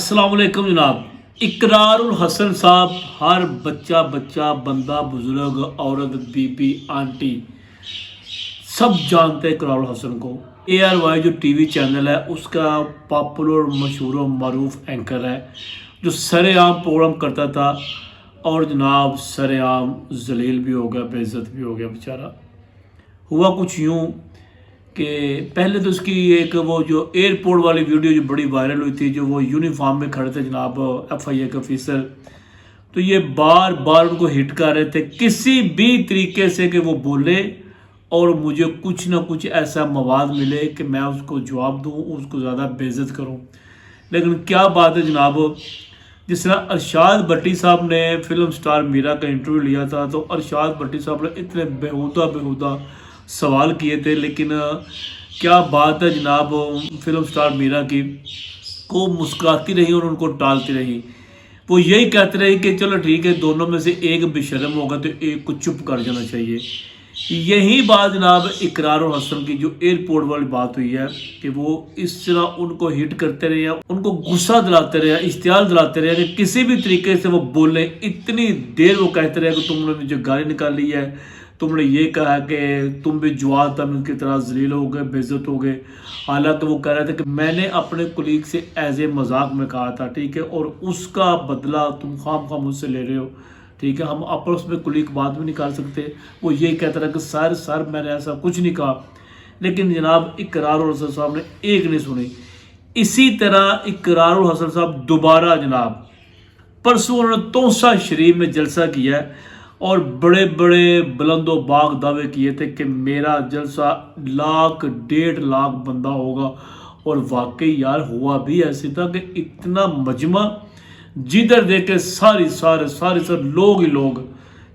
السلام علیکم جناب۔ اقرار الحسن صاحب ہر بچہ بندہ بزرگ عورت بی بی آنٹی سب جانتے ہیں اقرار الحسن کو۔ ARY جو ٹی وی چینل ہے اس کا پاپولر مشہور و معروف اینکر ہے جو سر عام پروگرام کرتا تھا اور جناب سر عام ذلیل بھی ہو گیا، بے عزت بھی ہو گیا بیچارہ۔ ہوا کچھ یوں کہ پہلے تو اس کی ایک وہ جو ایئرپورٹ والی ویڈیو جو بڑی وائرل ہوئی تھی، جو وہ یونیفارم میں کھڑے تھے جناب FIA کے آفیسر، تو یہ بار بار ان کو ہٹ کر رہے تھے کسی بھی طریقے سے کہ وہ بولے اور مجھے کچھ نہ کچھ ایسا مواد ملے کہ میں اس کو جواب دوں، اس کو زیادہ بے عزت کروں۔ لیکن کیا بات ہے جناب، جس طرح ارشاد بھٹی صاحب نے فلم سٹار میرا کا انٹرویو لیا تھا تو ارشاد بھٹی صاحب نے اتنے بیہودہ سوال کیے تھے، لیکن کیا بات ہے جناب، فلم سٹار میرا کی کو مسکراتی رہی اور ان کو ٹالتی رہی۔ وہ یہی کہتے رہی کہ چلو ٹھیک ہے، دونوں میں سے ایک بے شرم ہوگا تو ایک کو چپ کر جانا چاہیے۔ یہی بات جناب اقرار الحسن کی جو ایئرپورٹ والی بات ہوئی ہے کہ وہ اس طرح ان کو ہٹ کرتے رہے ہیں، ان کو غصہ دلاتے رہے، اشتعال دلاتے رہے کہ کسی بھی طریقے سے وہ بولیں۔ اتنی دیر وہ کہتے رہے کہ تم نے مجھے گالی نکالی ہے، تم نے یہ کہا کہ تم بھی جواد تم کی طرح ذلیل ہو گئے، بے عزت ہو گئے۔ حالانکہ وہ کہہ رہے تھے کہ میں نے اپنے کولیگ سے ایز اے مذاق میں کہا تھا، ٹھیک ہے، اور اس کا بدلہ تم خواہ مجھ سے لے رہے ہو، ٹھیک ہے، ہم آپس میں کولیگ بات بھی نہیں کر سکتے۔ وہ یہی کہتا رہا کہ سر میں نے ایسا کچھ نہیں کہا، لیکن جناب اقرار الحسن صاحب نے ایک نہیں سنی۔ اسی طرح اقرار الحسن صاحب دوبارہ جناب پرسوں انہوں نے توسا شریف میں جلسہ کیا ہے اور بڑے بلند و باغ دعوے کیے تھے کہ میرا جلسہ 1.5 لاکھ بندہ ہوگا، اور واقعی یار ہوا بھی ایسے تھا کہ اتنا مجمع جدھر دیکھے سارے لوگ ہی لوگ،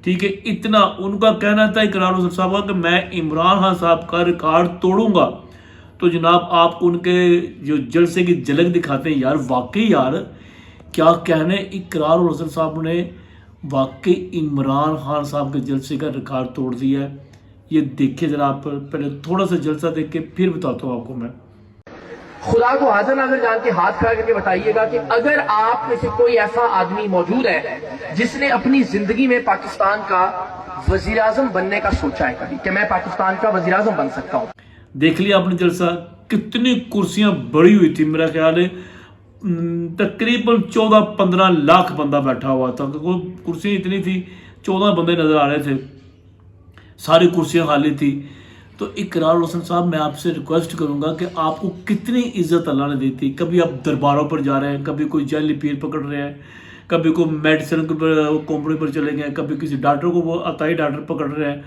ٹھیک ہے، اتنا ان کا کہنا تھا اقرار الحسن صاحب کا کہ میں عمران خان صاحب کا ریکارڈ توڑوں گا۔ تو جناب آپ ان کے جو جلسے کی جھلک دکھاتے ہیں، یار واقعی یار کیا کہنے، اقرار الحسن صاحب نے واقعی عمران خان صاحب کے جلسے کا ریکارڈ توڑ دیا ہے۔ یہ دیکھیں ذرا آپ پہلے تھوڑا سا جلسہ دیکھ کے پھر بتاتا ہوں آپ کو میں۔ خدا کو حاضر ناظر جان کے ہاتھ کھڑا کر کے بتائیے گا کہ اگر آپ میں سے کوئی ایسا آدمی موجود ہے جس نے اپنی زندگی میں پاکستان کا وزیر اعظم بننے کا سوچا ہے کبھی کہ میں پاکستان کا وزیر اعظم بن سکتا ہوں۔ دیکھ لیا آپ نے جلسہ، کتنی کرسیاں بڑی ہوئی تھی، میرا خیال ہے تقریباً 14-15 لاکھ بندہ بیٹھا ہوا تھا، کرسیاں اتنی تھی 14 بندے نظر آ رہے تھے، ساری کرسیاں خالی تھی۔ تو اقرار الحسن صاحب میں آپ سے ریکویسٹ کروں گا کہ آپ کو کتنی عزت اللہ نے دی تھی، کبھی آپ درباروں پر جا رہے ہیں، کبھی کوئی جعلی پیر پکڑ رہے ہیں، کبھی کوئی میڈیسن کمپنی پر چلے گئے، کبھی کسی ڈاکٹر کو وہ عطائی ڈاکٹر پکڑ رہے ہیں،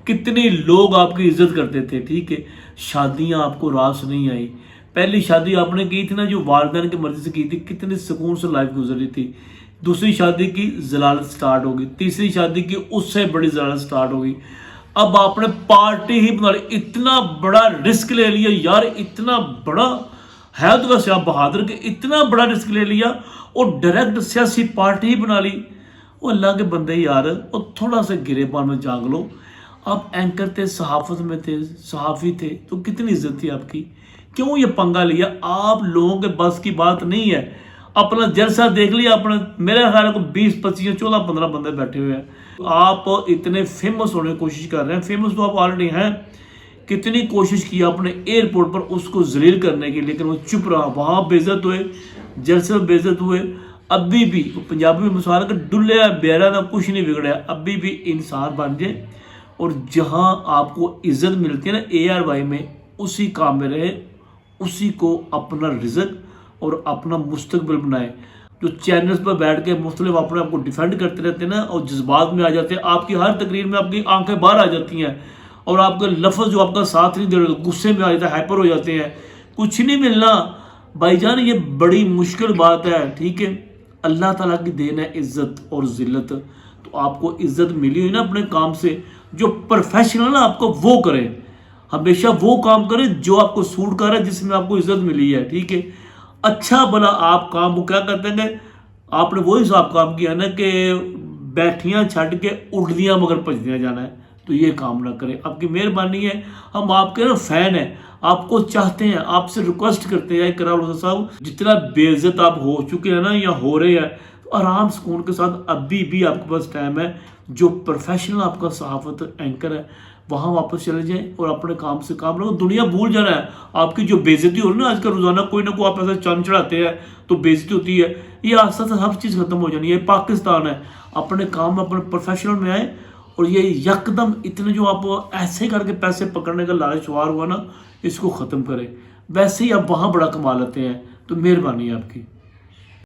کتنے لوگ آپ کی عزت کرتے تھے، ٹھیک ہے۔ شادیاں آپ کو راس نہیں آئی، پہلی شادی آپ نے کی تھی نا جو والدین کی مرضی سے کی تھی، کتنے سکون سے لائف گزری تھی، دوسری شادی کی ضلالت سٹارٹ ہوگی، تیسری شادی کی اس سے بڑی ضلالت سٹارٹ ہوگی، اب آپ نے پارٹی ہی بنا لی، اتنا بڑا رسک لے لیا یار، اتنا بڑا ہے تو ویسے آپ بہادر کہ اتنا بڑا رسک لے لیا اور ڈائریکٹ سیاسی پارٹی ہی بنا لی۔ وہ اللہ کے بندے یار، اور تھوڑا سا گرے پان میں جانگ لو، آپ اینکر تھے، صحافت میں تھے، صحافی تھے، تو کتنی عزت تھی آپ کی، کیوں یہ پنگا لیا؟ آپ لوگوں کے بس کی بات نہیں ہے۔ اپنا جلسہ دیکھ لیا اپنا، میرے خیال ہے 20 25 14 15 بندے بیٹھے ہوئے ہیں۔ آپ اتنے فیمس ہونے کی کوشش کر رہے ہیں، فیمس تو آپ آلریڈی ہیں، کتنی کوشش کی آپ نے ایئرپورٹ پر اس کو ذلیل کرنے کی، لیکن وہ چپ رہا، وہاں بے عزت ہوئے، جلسے میں بے عزت ہوئے۔ ابھی بھی پنجابی میں مثال ہے کہ ڈلیا بیرا نہ کچھ نہیں بگڑا، ابھی بھی انسان بن جائے، اور جہاں آپ کو عزت ملتی ہے نا ARY میں، اسی کام میں رہے، اسی کو اپنا رزق اور اپنا مستقبل بنائے۔ جو چینلز پر بیٹھ کے مختلف اپنے آپ کو ڈیفینڈ کرتے رہتے ہیں نا اور جذبات میں آ جاتے ہیں، آپ کی ہر تقریر میں آپ کی آنکھیں باہر آ جاتی ہیں اور آپ کا لفظ جو آپ کا ساتھ نہیں دے رہے، غصے میں آ جاتا ہے، ہائپر ہو جاتے ہیں، کچھ نہیں ملنا بھائی جان، یہ بڑی مشکل بات ہے، ٹھیک ہے۔ اللہ تعالیٰ کی دین ہے عزت اور ذلت، تو آپ کو عزت ملی ہوئی نا اپنے کام سے، جو پروفیشنل نا آپ کو وہ کریں، ہمیشہ وہ کام کریں جو آپ کو سوٹ کر رہا ہے، جس میں آپ کو عزت ملی ہے، ٹھیک ہے۔ اچھا بلا آپ کام کو کیا کرتے ہیں، آپ نے وہی حساب کام کیا نا کہ بیٹھیاں چھٹ کے اڑدیاں مگر پجدیاں جانا ہے، تو یہ کام نہ کریں، آپ کی مہربانی ہے، ہم آپ کے نا فین ہیں، آپ کو چاہتے ہیں, آپ سے ریکویسٹ کرتے ہیں اقرار حسن صاحب, جتنا بے عزت آپ ہو چکے ہیں نا یا ہو رہے ہیں, تو آرام سکون کے ساتھ ابھی بھی آپ کے پاس ٹائم ہے. جو پروفیشنل آپ کا صحافت اینکر ہے وہاں واپس چلے جائیں اور اپنے کام سے کام لو. دنیا بھول جانا ہے آپ کی جو بے عزتی ہو رہی ہے نا آج کل, روزانہ کوئی نہ کوئی آپ ایسا چاند چڑھاتے ہیں تو بے عزتی ہوتی ہے, یہ آہستہ آہستہ سب چیز ختم ہو جانی ہے. یہ پاکستان ہے, اپنے کام اپنے پروفیشنل میں آئے, اور یہ یکدم اتنے جو آپ ایسے کر کے پیسے پکڑنے کا لالچ سوار ہوا نا, اس کو ختم کریں. ویسے ہی آپ وہاں بڑا کما لیتے ہیں, تو مہربانی ہے آپ کی.